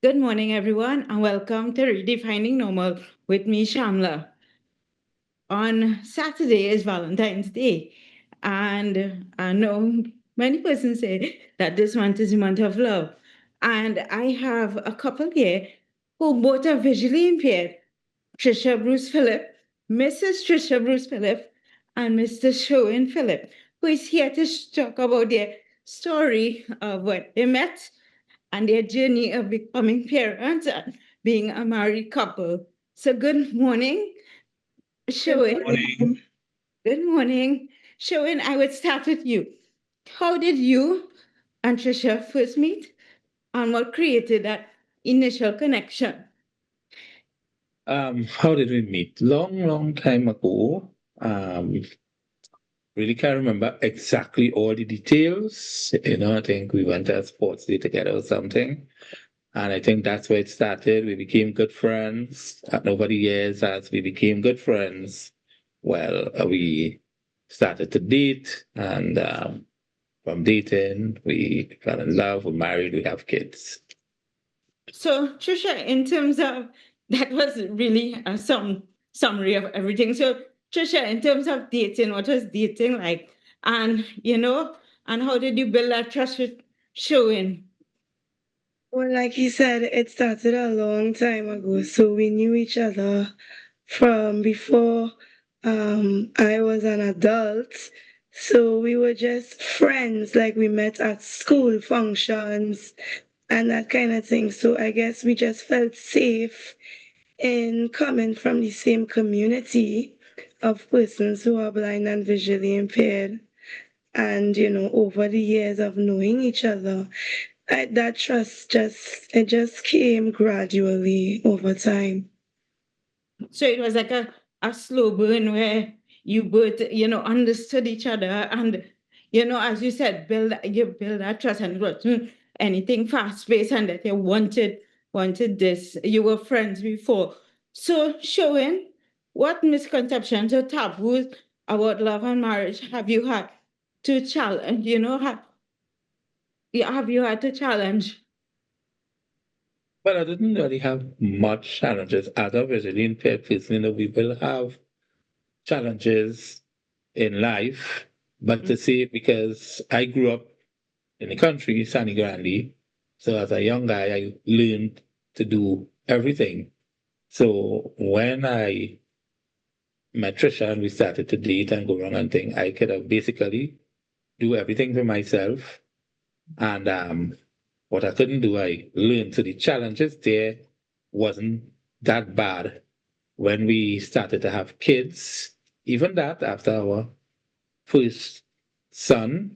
Good morning, everyone, and welcome to Redefining Normal with me, Shamla. On Saturday is Valentine's Day, and I know many persons say that this month is the month of love. And I have a couple here who both are visually impaired, Trisha Bruce Phillip, Mrs. Trisha Bruce Phillip, and Mr. Shoin Phillip, who is here to talk about their story of what they met and their journey of becoming parents and being a married couple. So, good morning, Good Shoin. morning. Good morning. Shoin, I would start with you. How did you and Trisha first meet, and what created that initial connection? How did we meet? Long time ago. Really can't remember exactly all the details. I think we went to a sports day together or something. And I think that's where it started. We became good friends. And over the years, as we became good friends, we started to date. And from dating, we fell in love, we married, we have kids. So, Trisha, in terms of that was really some summary of everything. So, Trisha, in terms of dating, what was dating like? And, and how did you build that trust with Shoin? Well, like he said, it started a long time ago. So we knew each other from before I was an adult. So we were just friends, like we met at school functions and that kind of thing. So I guess we just felt safe in coming from the same community of persons who are blind and visually impaired. And, over the years of knowing each other, that trust just came gradually over time. So it was like a slow burn where you both, understood each other and, as you said, you build that trust and it wasn't anything fast paced and that you wanted this. You were friends before. So showing what misconceptions or taboos about love and marriage have you had to challenge, have you had to challenge? Well, I didn't really have much challenges as a visually impaired person. We will have challenges in life, but to say because I grew up in the country, Sunny Grande, so as a young guy, I learned to do everything. So when I met Trisha and we started to date and go around and thing, I could have basically do everything for myself. And what I couldn't do, I learned. So the challenges there wasn't that bad when we started to have kids. Even that after our first son,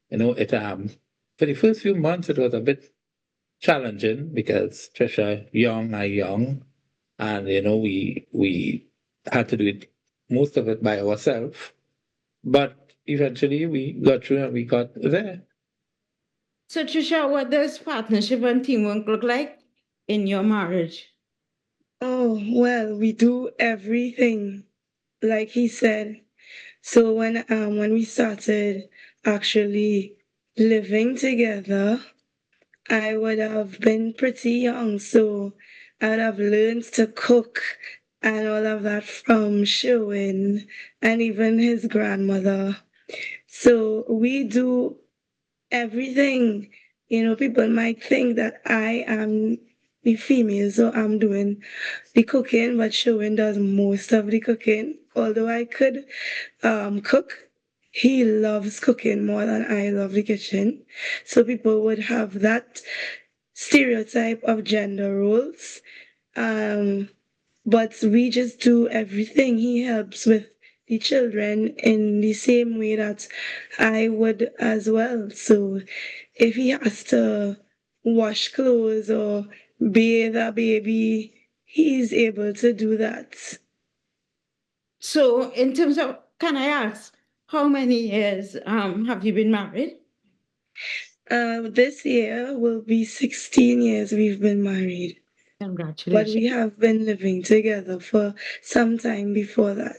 it for the first few months it was a bit challenging because Trisha young, I young, and we had to do it most of it by ourselves. But eventually we got through and we got there. So Trisha, what does partnership and teamwork look like in your marriage? Oh, well, we do everything like he said. So when we started actually living together, I would have been pretty young, so I would have learned to cook and all of that from Sherwin and even his grandmother. So we do everything. People might think that I am the female, so I'm doing the cooking, but Sherwin does most of the cooking. Although I could cook, he loves cooking more than I love the kitchen. So people would have that stereotype of gender roles. Um, but we just do everything. He helps with the children in the same way that I would as well. So if he has to wash clothes or bathe a baby, he's able to do that. So, in terms of, can I ask, how many years have you been married? This year will be 16 years we've been married, but Congratulations. we have been living together for some time before that.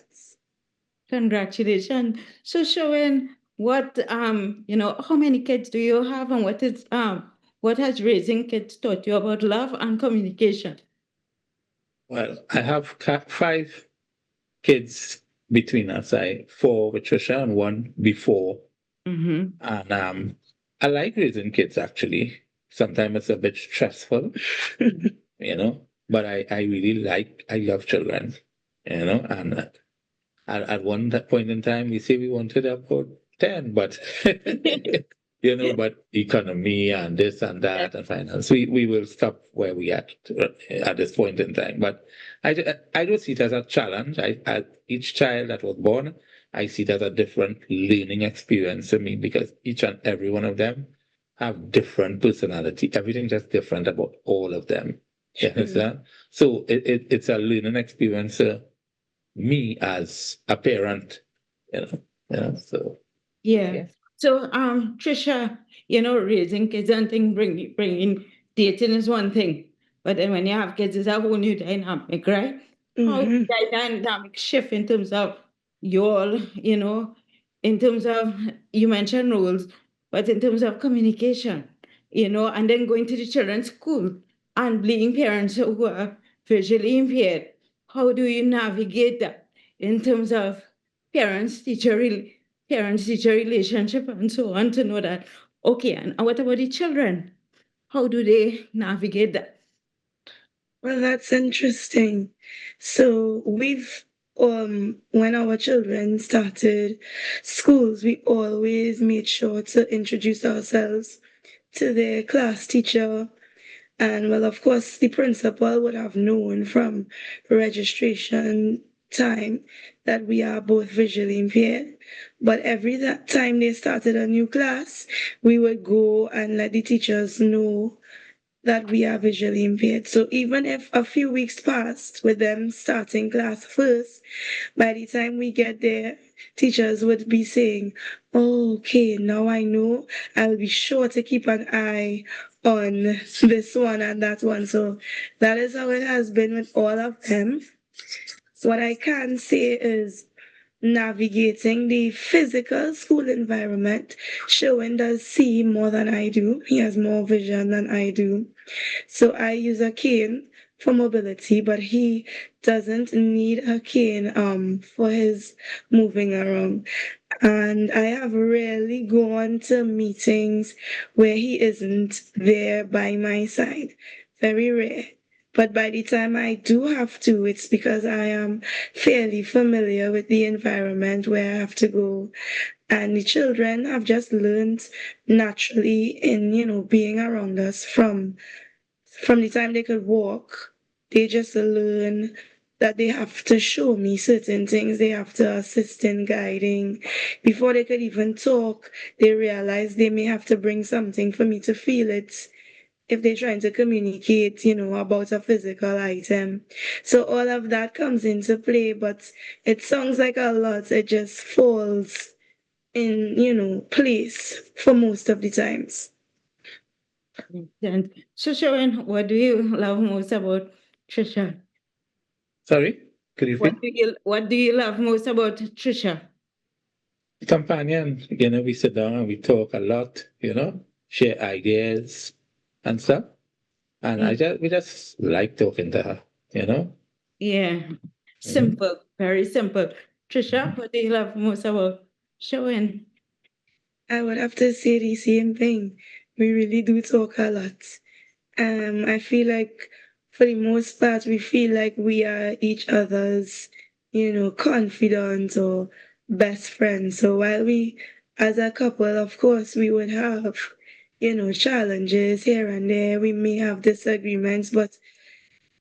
Congratulations. So, showing what, how many kids do you have and What has raising kids taught you about love and communication? Well, I have five kids between us. I four with Trisha and one before. Mm-hmm. And I like raising kids actually. Sometimes it's a bit stressful, but I really I love children, and at one point in time, we say we wanted about 10, but, but economy and this and that and finance, we will stop where we at this point in time. But I don't see it as a challenge. Each child that was born, I see it as a different learning experience to me because each and every one of them have different personality. Everything just different about all of them. You True. understand? So it's a learning experience. Me as a parent, you know, so Yeah. yeah. So, Trisha, raising kids and thing, bringing dating is one thing, but then when you have kids, it's a whole new dynamic, right? How Hmm. that dynamic shift in terms of your, in terms of you mentioned roles, but in terms of communication, and then going to the children's school and being parents who are visually impaired. How do you navigate that in terms of parents teacher parents teacher relationship and so on to know that okay, and what about the children, how do they navigate that? Well, that's interesting. So we've when our children started schools, we always made sure to introduce ourselves to their class teacher. And well, of course, the principal would have known from registration time that we are both visually impaired. But every that time they started a new class, we would go and let the teachers know that we are visually impaired. So even if a few weeks passed with them starting class first, by the time we get there, teachers would be saying, oh, okay, now I know. I'll be sure to keep an eye on this one and that one. So that is how it has been with all of them. What I can say is navigating the physical school environment. Sherwin does see more than I do. He has more vision than I do. So I use a cane for mobility, but he doesn't need a cane for his moving around. And I have rarely gone to meetings where he isn't there by my side. Very rare. But by the time I do have to, it's because I am fairly familiar with the environment where I have to go. And the children have just learned naturally in, being around us from the time they could walk, they just learn that they have to show me certain things. They have to assist in guiding. Before they could even talk, they realize they may have to bring something for me to feel it if they're trying to communicate, about a physical item. So all of that comes into play, but it sounds like a lot. It just falls in, place for most of the times. And so Sharon, what do you love most about Trisha? Sorry, could you what repeat? do you what do you love most about Trisha? Companion, we sit down and we talk a lot, share ideas and stuff. And Mm, we just like talking to her, you know. yeah, Mhm. simple, very simple. Trisha, what do you love most about Sharon? I would have to say the same thing. We really do talk a lot. I feel like for the most part, we feel like we are each other's, confidant or best friends. So while we, as a couple, of course, we would have, challenges here and there. We may have disagreements, but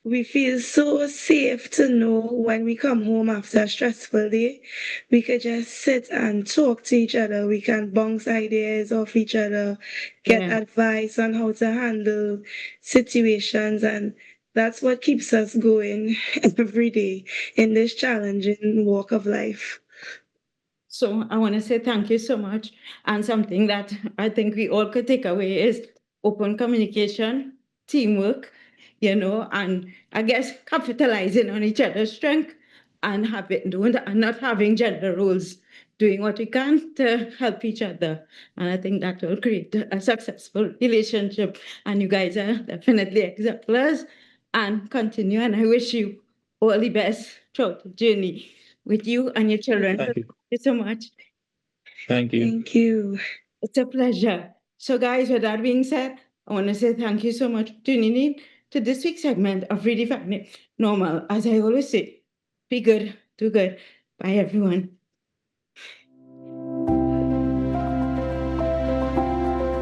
we feel so safe to know when we come home after a stressful day, we could just sit and talk to each other. We can bounce ideas off each other, get Yeah. advice on how to handle situations, and that's what keeps us going every day in this challenging walk of life. So I want to say thank you so much. And something that I think we all could take away is open communication, teamwork, and I guess capitalizing on each other's strength and having doing and not having gender roles, doing what we can to help each other. And I think that will create a successful relationship. And you guys are definitely exemplars and continue. And I wish you all the best throughout the journey with you and your children. So Thank you. thank you so much. Thank you. Thank you. It's a pleasure. So, guys, with that being said, I want to say thank you so much for tuning in to this week's segment of Redefining Normal. As I always say, be good, do good. Bye, everyone.